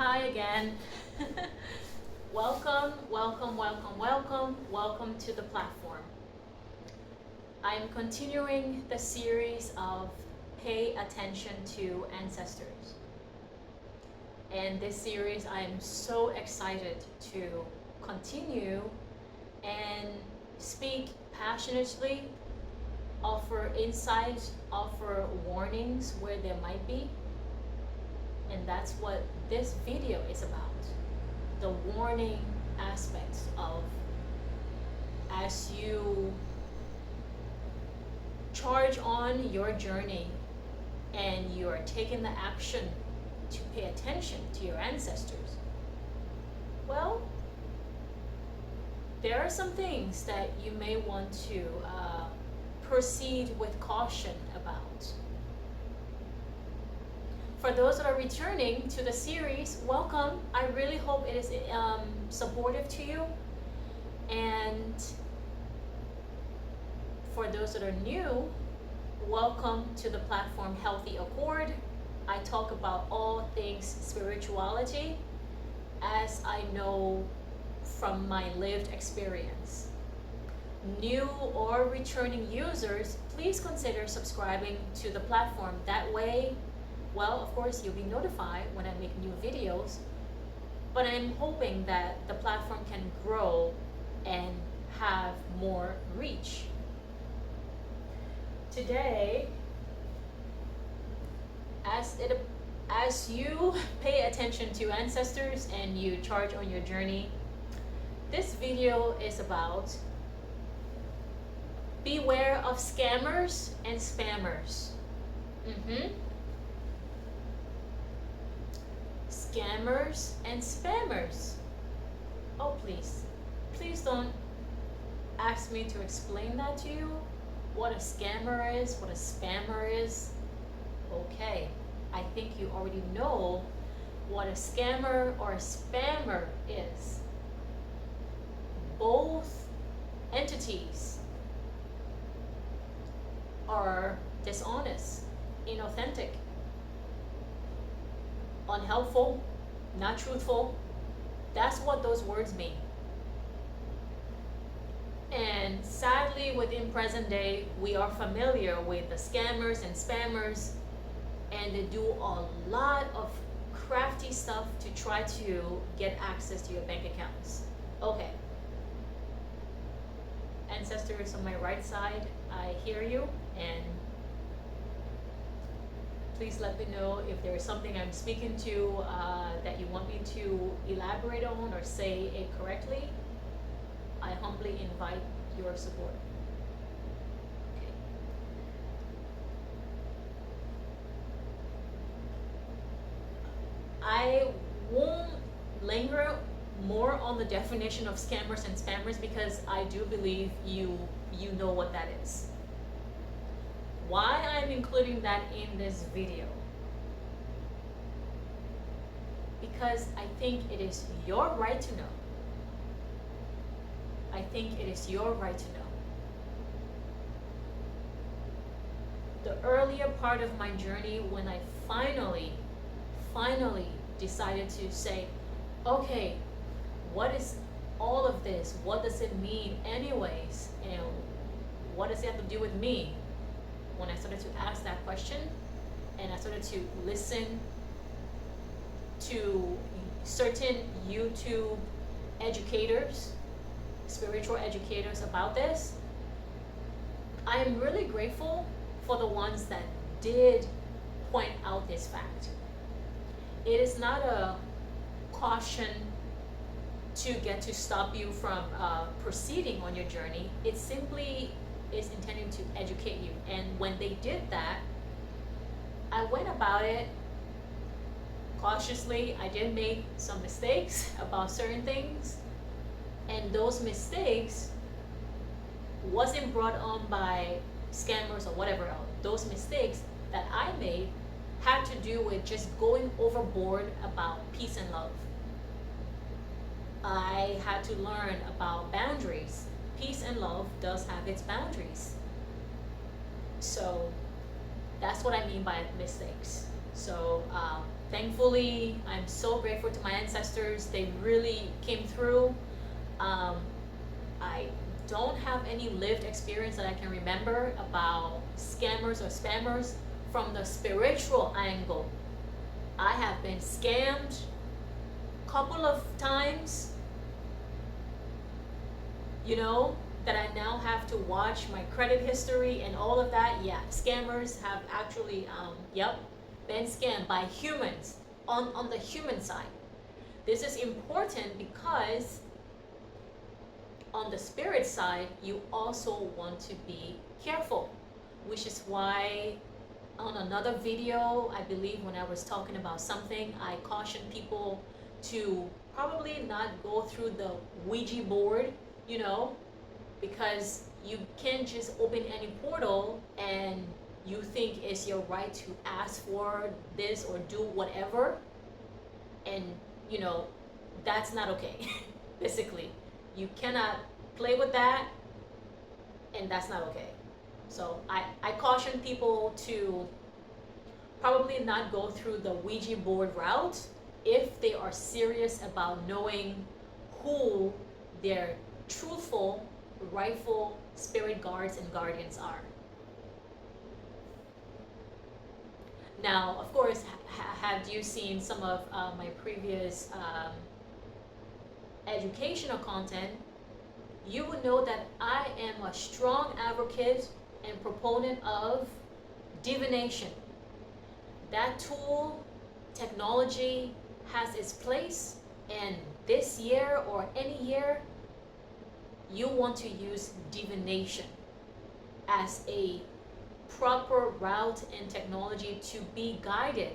Hi again. Welcome, welcome, welcome, welcome, welcome to the platform. I'm continuing the series of Pay Attention to Ancestors. And this series I am so excited to continue and speak passionately, offer insights, offer warnings where there might be. And that's what this video is about. The warning aspects of as you charge on your journey and you are taking the action to pay attention to your ancestors. Well, there are some things that you may want to proceed with caution about. For those that are returning to the series, welcome. I really hope it is supportive to you. And for those that are new, welcome to the platform Healthy Accord. I talk about all things spirituality as I know from my lived experience. New or returning users, please consider subscribing to the platform. That way, well, of course, you'll be notified when I make new videos, but I'm hoping that the platform can grow and have more reach. Today, as you pay attention to ancestors and you charge on your journey, this video is about beware of scammers and spammers. Scammers and spammers. Oh, please don't ask me to explain that to you. What a scammer is, what a spammer is. Okay, I think you already know what a scammer or a spammer is. Both entities are dishonest, inauthentic, unhelpful, not truthful. That's what those words mean. And sadly, within present day, we are familiar with the scammers and spammers, and they do a lot of crafty stuff to try to get access to your bank accounts. Okay. Ancestors on my right side, I hear you, and please let me know if there is something I'm speaking to that you want me to elaborate on or say it correctly. I humbly invite your support. Okay. I won't linger more on the definition of scammers and spammers because I do believe you know what that is. Why I'm including that in this video? Because I think it is your right to know. I think it is your right to know. The earlier part of my journey when I finally decided to say, okay, what is all of this? What does it mean anyways? And what does it have to do with me? When I started to ask that question and I started to listen to certain YouTube educators, spiritual educators about this, I am really grateful for the ones that did point out this fact. It is not a caution to get to stop you from proceeding on your journey. It simply is intended to educate you. And when they did that, I went about it cautiously. I did make some mistakes about certain things, and those mistakes wasn't brought on by scammers or whatever else. Those mistakes that I made had to do with just going overboard about peace and love. I had to learn about boundaries. Peace and love does have its boundaries. So that's what I mean by mistakes. So Thankfully, I'm so grateful to my ancestors. They really came through. Um, I don't have any lived experience that I can remember about scammers or spammers from the spiritual angle. I have been scammed a couple of times, you know, that I now have to watch my credit history and all of that. Yeah, scammers have actually, yep, been scammed by humans on the human side. This is important because on the spirit side, you also want to be careful, which is why on another video, I believe when I was talking about something, I cautioned people to probably not go through the Ouija board, you know, because you can't just open any portal and you think it's your right to ask for this or do whatever, and you know, that's not okay. Basically, you cannot play with that, and that's not okay. So I caution people to probably not go through the Ouija board route if they are serious about knowing who their truthful, rightful spirit guards and guardians are. Now, of course, have you seen some of my previous educational content? You would know that I am a strong advocate and proponent of divination. That tool, technology has its place, and this year or any year, you want to use divination as a proper route and technology to be guided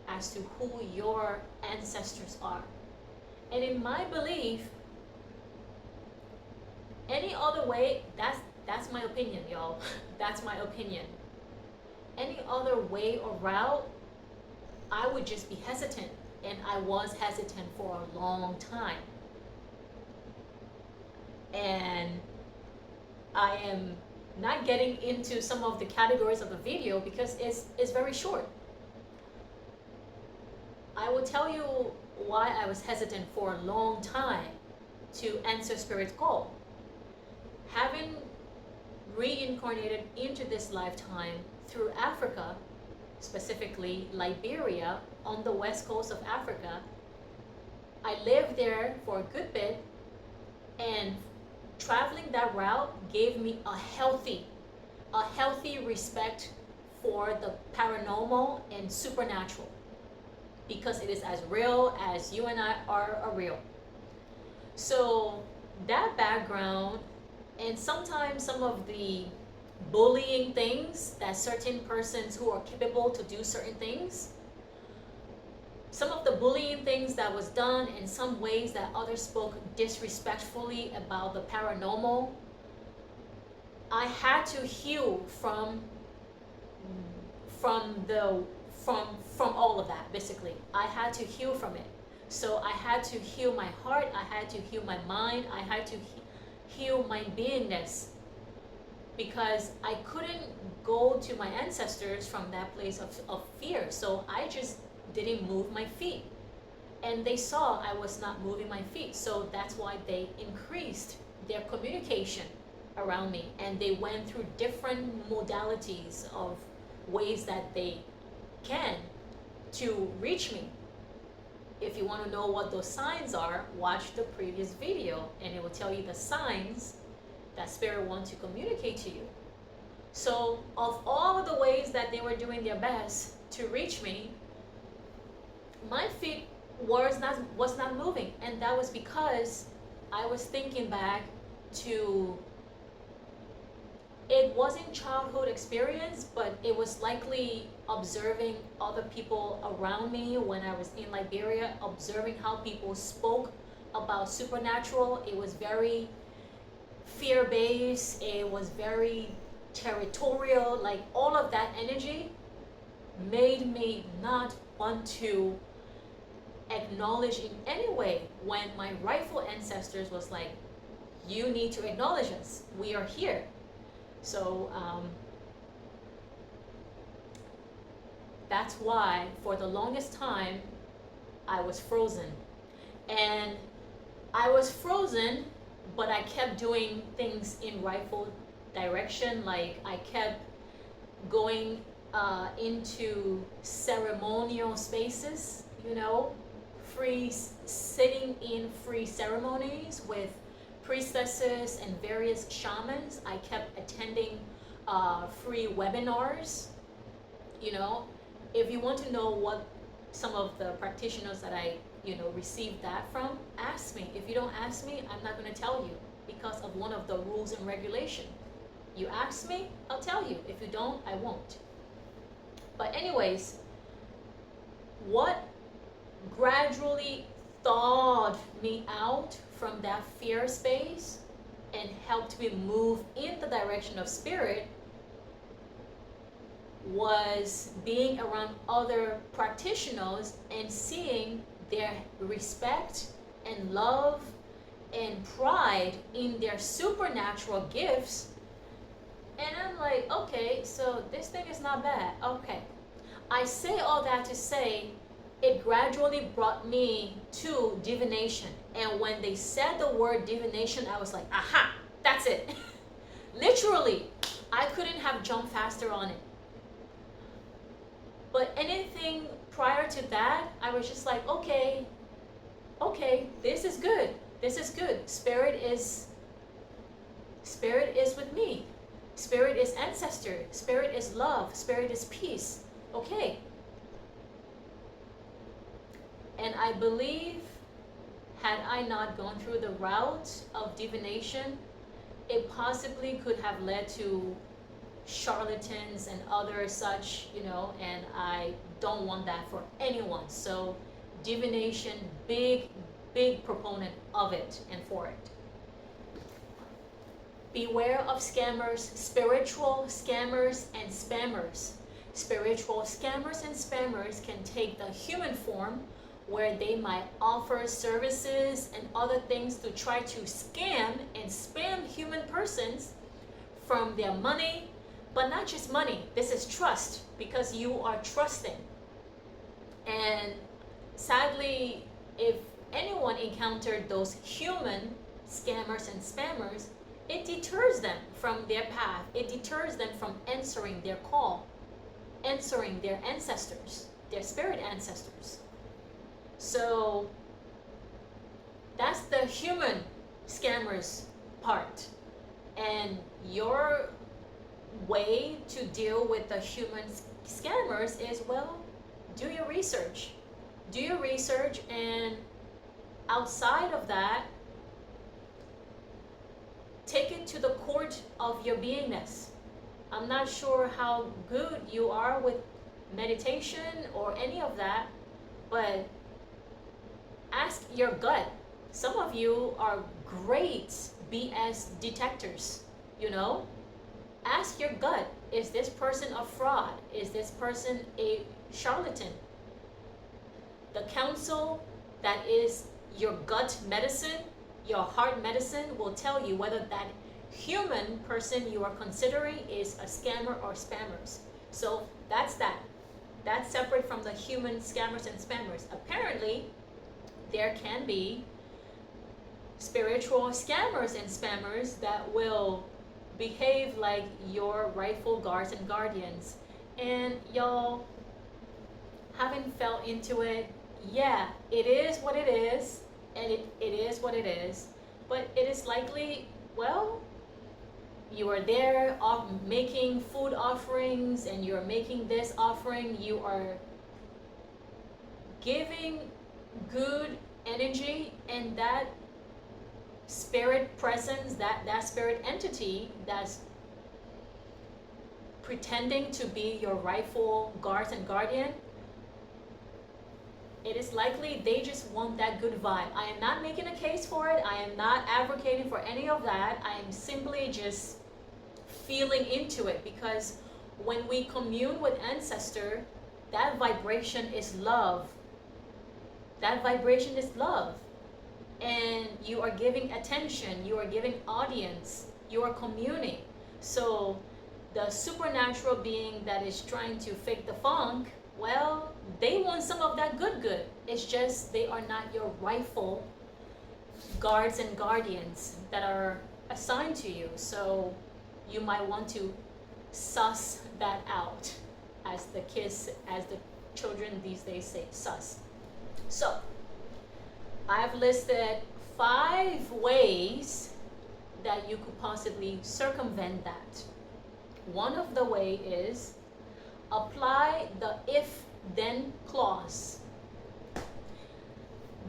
as to who your ancestors are. And in my belief, any other way, that's my opinion, y'all. That's my opinion. Any other way or route, I would just be hesitant, and I was hesitant for a long time. And I am not getting into some of the categories of the video because it's very short. I will tell you why I was hesitant for a long time to answer Spirit's call. Having reincarnated into this lifetime through Africa, specifically Liberia on the west coast of Africa, I lived there for a good bit, and traveling that route gave me a healthy respect for the paranormal and supernatural, because it is as real as you and I are real. So that background, and sometimes some of the bullying things that certain persons who are capable to do certain things, some of the bullying things that was done, in some ways that others spoke disrespectfully about the paranormal, I had to heal from all of that. Basically, I had to heal from it. So I had to heal my heart, I had to heal my mind, I had to heal my beingness, because I couldn't go to my ancestors from that place of fear. So I just didn't move my feet, and they saw I was not moving my feet, so that's why they increased their communication around me, and they went through different modalities of ways that they can to reach me. If you want to know what those signs are, watch the previous video and it will tell you the signs that Spirit wants to communicate to you. So of all of the ways that they were doing their best to reach me, my feet was not moving, and that was because I was thinking back to, it wasn't childhood experience, but it was likely observing other people around me when I was in Liberia, observing how people spoke about supernatural. It was very fear-based, it was very territorial, like all of that energy made me not want to acknowledge in any way when my rightful ancestors was like, you need to acknowledge us, we are here. So That's why for the longest time I was frozen. And I was frozen, but I kept doing things in rightful direction. Like I kept going into ceremonial spaces, you know, sitting in free ceremonies with priestesses and various shamans. I kept attending free webinars. You know, if you want to know what some of the practitioners that I received that from, ask me. If you don't ask me, I'm not going to tell you because of one of the rules and regulation. You ask me, I'll tell you. If you don't, I won't. But anyways, what gradually thawed me out from that fear space and helped me move in the direction of spirit was being around other practitioners and seeing their respect and love and pride in their supernatural gifts. And I'm like, okay, so this thing is not bad. Okay. I say all that to say it gradually brought me to divination. And when they said the word divination, I was like, aha, that's it. Literally, I couldn't have jumped faster on it. But anything prior to that, I was just like, okay, this is good. This is good. Spirit is with me. Spirit is ancestor. Spirit is love. Spirit is peace. Okay. And I believe, had I not gone through the route of divination, it possibly could have led to charlatans and other such, and I don't want that for anyone. So divination, big proponent of it and for it. Beware of scammers, spiritual scammers and spammers. Spiritual scammers and spammers can take the human form where they might offer services and other things to try to scam and spam human persons from their money. But not just money, this is trust, because you are trusting. And sadly, if anyone encountered those human scammers and spammers, it deters them from their path. It deters them from answering their call, answering their ancestors, their spirit ancestors. So that's the human scammers part. And your way to deal with the human scammers is, well, do your research. Do your research, and outside of that, take it to the court of your beingness. I'm not sure how good you are with meditation or any of that, but ask your gut. Some of you are great BS detectors, Ask your gut. Is this person a fraud? Is this person a charlatan? The counsel that is your gut medicine, your heart medicine, will tell you whether that human person you are considering is a scammer or spammers. So that's that. That's separate from the human scammers and spammers. Apparently, there can be spiritual scammers and spammers that will behave like your rightful guards and guardians. And y'all haven't fell into it. Yeah, it is what it is, and it is what it is. But it is likely, well, you are there making food offerings, and you're making this offering. You are giving good energy, and that spirit presence, that spirit entity that's pretending to be your rightful guards and guardian, it is likely they just want that good vibe. I am not making a case for it. I am not advocating for any of that. I am simply just feeling into it, because when we commune with ancestor, that vibration is love. That vibration is love. And you are giving attention, you are giving audience, you are communing. So the supernatural being that is trying to fake the funk Well, they want some of that good. It's just they are not your rightful guards and guardians that are assigned to you. So you might want to suss that out, as the children these days say, suss. So I've listed 5 ways that you could possibly circumvent that. One of the way is apply the if-then clause.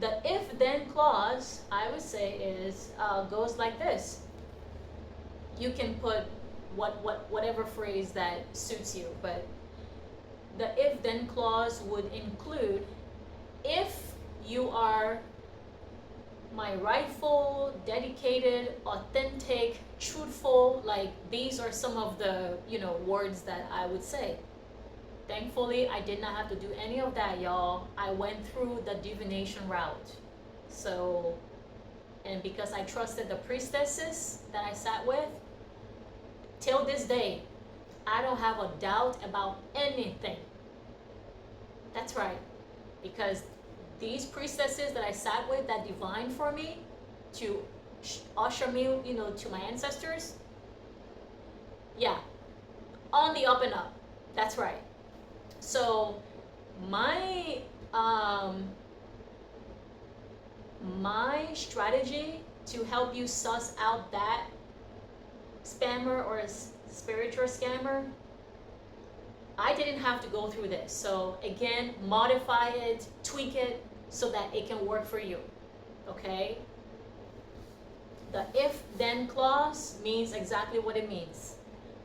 The if-then clause, I would say, is goes like this. You can put whatever phrase that suits you, but the if-then clause would include, if you are my rightful, dedicated, authentic, truthful, like these are some of the, words that I would say. Thankfully, I did not have to do any of that, y'all. I went through the divination route. So, and because I trusted the priestesses that I sat with, till this day, I don't have a doubt about anything. That's right. Because these priestesses that I sat with that divined for me to usher me, to my ancestors, yeah, on the up and up. That's right. So my strategy to help you suss out that spammer or a spiritual scammer, I didn't have to go through this. So again, modify it, tweak it so that it can work for you. Okay? The if-then clause means exactly what it means.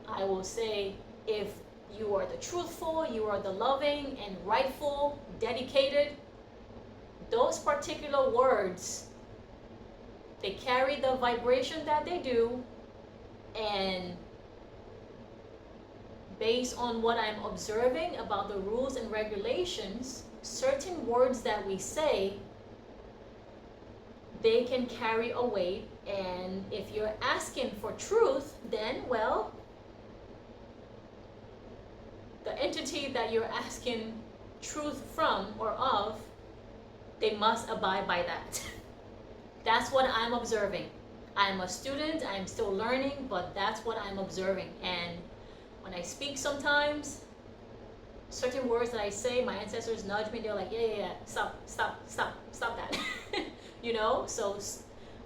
I will say, if you are the truthful, you are the loving and rightful, dedicated, those particular words, they carry the vibration that they do, and based on what I'm observing about the rules and regulations, certain words that we say, they can carry a weight. And if you're asking for truth, then, well, the entity that you're asking truth from or of, they must abide by that. That's what I'm observing. I'm a student, I'm still learning, but that's what I'm observing. And when I speak sometimes, certain words that I say, my ancestors nudge me, they're like, yeah, stop that. So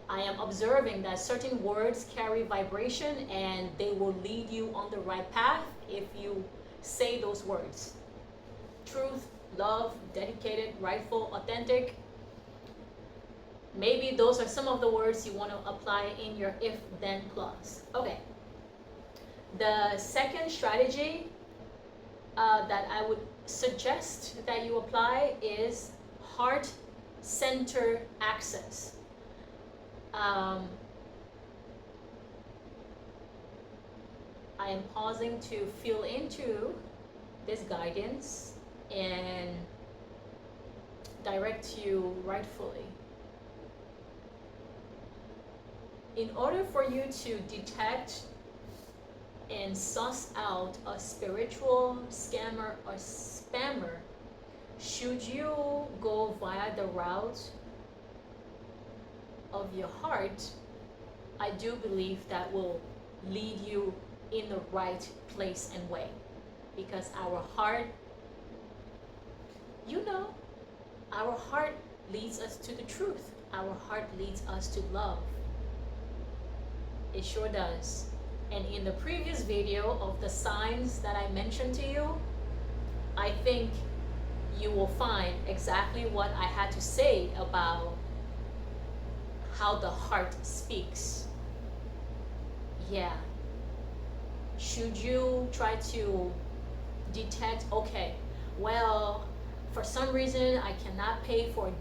I am observing that certain words carry vibration and they will lead you on the right path if you say those words. Truth, love, dedicated, rightful, authentic. Maybe those are some of the words you want to apply in your if-then clause. Okay. The second strategy that I would suggest that you apply is heart center access. I am pausing to feel into this guidance and direct you rightfully. In order for you to detect and suss out a spiritual scammer or spammer, should you go via the route of your heart, I do believe that will lead you in the right place and way. Because our heart, our heart leads us to the truth. Our heart leads us to love. It sure does. And in the previous video of the signs that I mentioned to you, I think you will find exactly what I had to say about how the heart speaks. Yeah. Should you try to detect, okay, well, for some reason I cannot pay for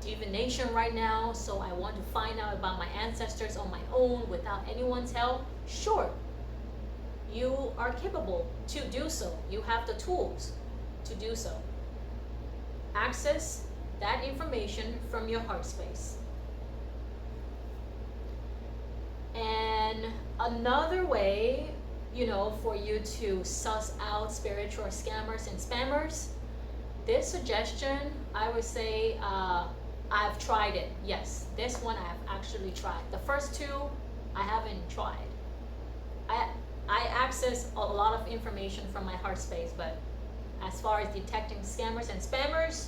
divination right now, so I want to find out about my ancestors on my own without anyone's help. Sure, you are capable to do so. You have the tools to do so. Access that information from your heart space. And another way, for you to suss out spiritual scammers and spammers This suggestion, I would say, I've tried it. Yes, this one I've actually tried. The first two, I haven't tried. I I access a lot of information from my heart space, but as far as detecting scammers and spammers,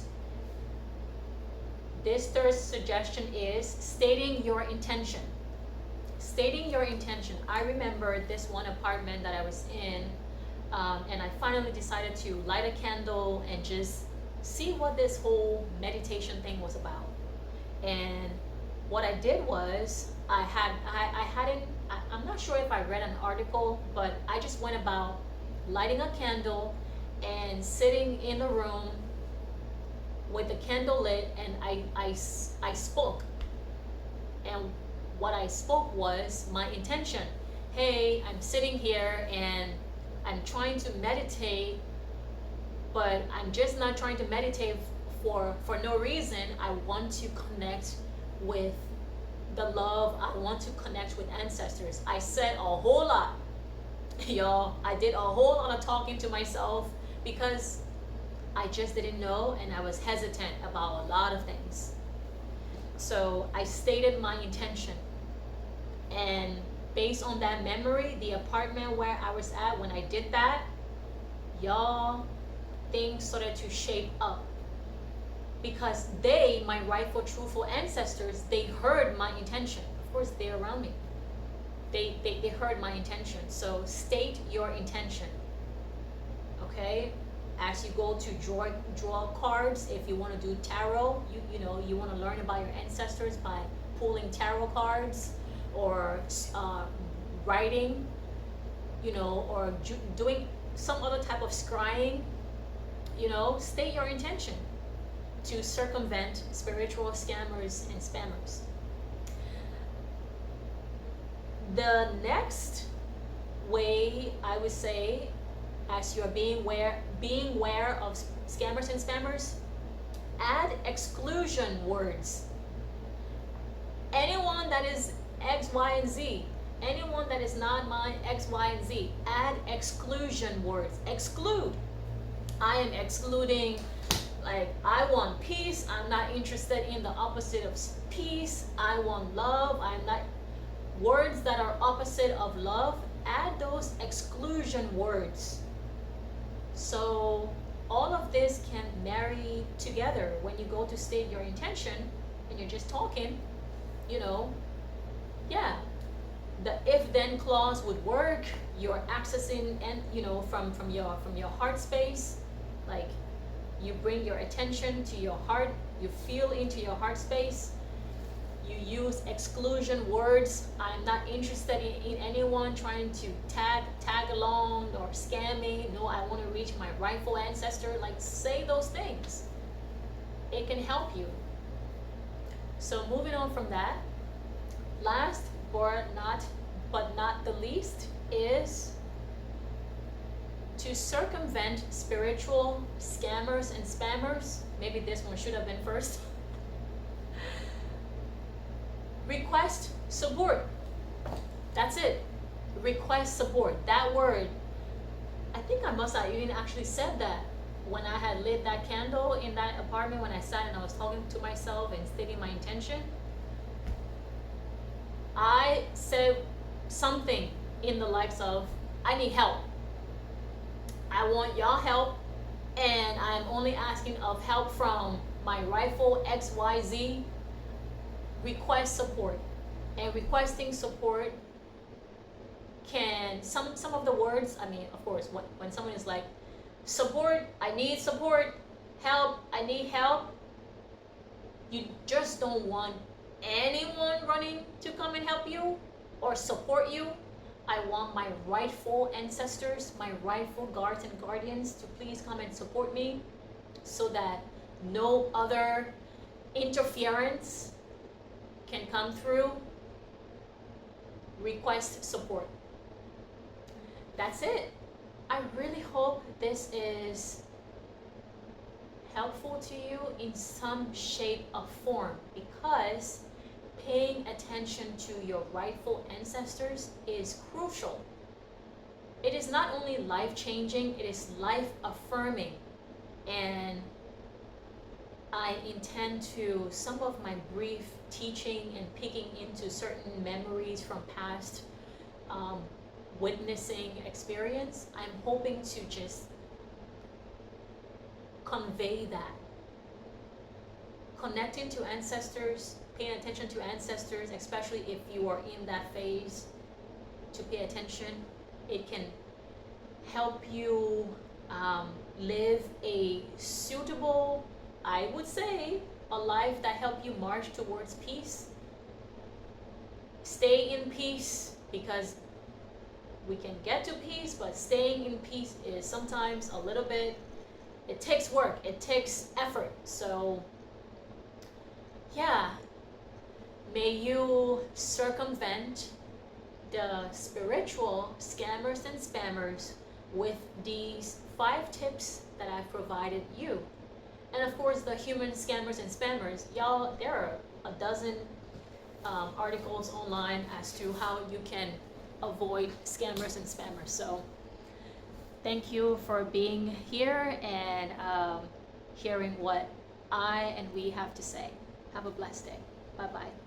this third suggestion is stating your intention. Stating your intention. I remember this one apartment that I was in, and I finally decided to light a candle and just see what this whole meditation thing was about. And what I did was I'm not sure if I read an article, but I just went about lighting a candle and sitting in the room with the candle lit, and I spoke. And what I spoke was my intention. Hey, I'm sitting here and I'm trying to meditate, but I'm just not trying to meditate for no reason. I want to connect with the love. I want to connect with ancestors. I said a whole lot. Y'all, I did a whole lot of talking to myself because I just didn't know, and I was hesitant about a lot of things. So I stated my intention, and based on that memory, the apartment where I was at when I did that, y'all, things started to shape up. Because they, my rightful, truthful ancestors, they heard my intention. Of course, they're around me. They heard my intention. So state your intention. Okay? As you go to draw cards, if you want to do tarot, you want to learn about your ancestors by pulling tarot cards, or writing, or doing some other type of scrying. State your intention to circumvent spiritual scammers and spammers. The next way, I would say, as you're being aware of scammers and spammers, add exclusion words. Anyone that is X, Y, and Z, anyone that is not my X, Y, and Z, add exclusion words. Exclude. I am excluding, like, I want peace. I'm not interested in the opposite of peace. I want love. I'm not. Words that are opposite of love, add those exclusion words. So all of this can marry together when you go to state your intention and you're just talking, yeah, the if then clause would work. You're accessing, and from your heart space, like, you bring your attention to your heart, you feel into your heart space. You use exclusion words. I'm not interested in anyone trying to tag along or scam me. No, I want to reach my rightful ancestor. Like, say those things. It can help you. So moving on from that, last but not the least is to circumvent spiritual scammers and spammers. Maybe this one should have been first. Request support. That's it. Request support. That word, I think I must have even actually said that when I had lit that candle in that apartment, when I sat and I was talking to myself and stating my intention. I said something in the likes of, I need help. I want y'all help, and I'm only asking of help from my rightful XYZ. Request support. And requesting support can, some of the words, I mean, of course, when someone is like, support, I need support, help, I need help, you just don't want anyone running to come and help you or support you. I want my rightful ancestors, my rightful guards and guardians to please come and support me, so that no other interference can come through. Request support. That's it. I really hope this is helpful to you in some shape or form, because paying attention to your rightful ancestors is crucial. It is not only life-changing, it is life-affirming. And I intend to, some of my brief teaching and peeking into certain memories from past um, witnessing experience, I'm hoping to just convey that. Connecting to ancestors, paying attention to ancestors, especially if you are in that phase, to pay attention. It can help you live a suitable, I would say, a life that help you march towards peace. Stay in peace, because we can get to peace, but staying in peace is sometimes a little bit, it takes work, it takes effort. So yeah, may you circumvent the spiritual scammers and spammers with these 5 tips that I've provided you. And of course, the human scammers and spammers, y'all, there are a dozen articles online as to how you can avoid scammers and spammers. So thank you for being here and hearing what I and we have to say. Have a blessed day. Bye bye.